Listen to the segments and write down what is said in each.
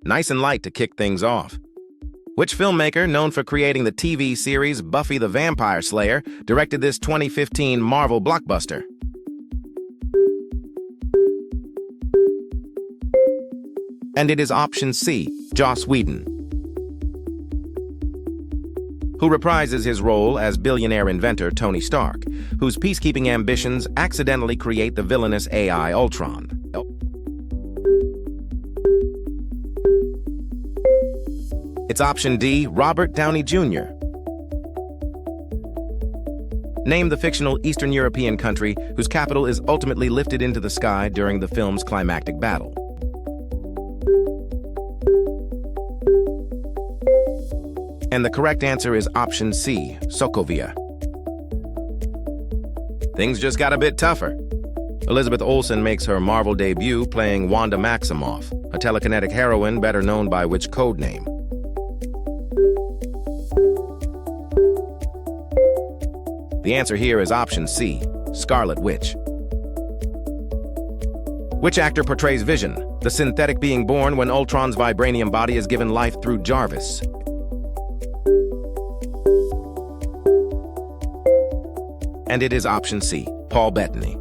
Nice and light to kick things off. Which filmmaker, known for creating the TV series Buffy the Vampire Slayer, directed this 2015 Marvel blockbuster? And it is option C, Joss Whedon, who reprises his role as billionaire inventor Tony Stark, whose peacekeeping ambitions accidentally create the villainous AI Ultron. It's option D, Robert Downey Jr. Name the fictional Eastern European country whose capital is ultimately lifted into the sky during the film's climactic battle. And the correct answer is option C, Sokovia. Things just got a bit tougher. Elizabeth Olsen makes her Marvel debut playing Wanda Maximoff, a telekinetic heroine better known by which code name? The answer here is option C, Scarlet Witch. Which actor portrays Vision, the synthetic being born when Ultron's vibranium body is given life through Jarvis? And it is option C, Paul Bettany.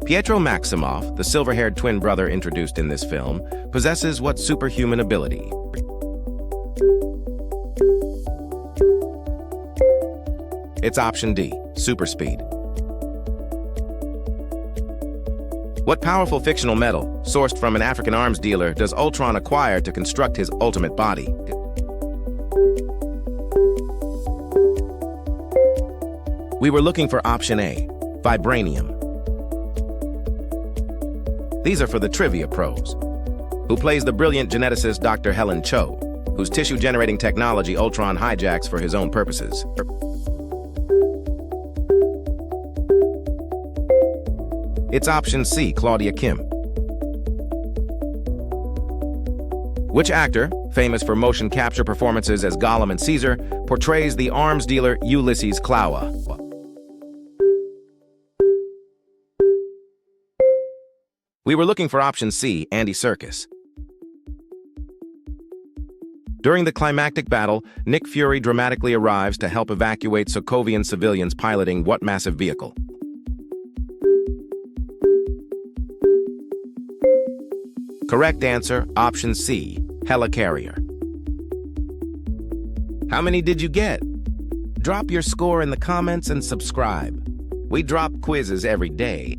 Pietro Maximoff, the silver-haired twin brother introduced in this film, possesses what superhuman ability? It's option D, super speed. What powerful fictional metal, sourced from an African arms dealer, does Ultron acquire to construct his ultimate body? We were looking for option A, vibranium. These are for the trivia pros. Who plays the brilliant geneticist Dr. Helen Cho, whose tissue-generating technology Ultron hijacks for his own purposes? It's option C, Claudia Kim. Which actor, famous for motion capture performances as Gollum and Caesar, portrays the arms dealer Ulysses Klaue? We were looking for option C, Andy Serkis. During the climactic battle, Nick Fury dramatically arrives to help evacuate Sokovian civilians piloting what massive vehicle? Correct answer, option C, helicarrier. How many did you get? Drop your score in the comments and subscribe. We drop quizzes every day.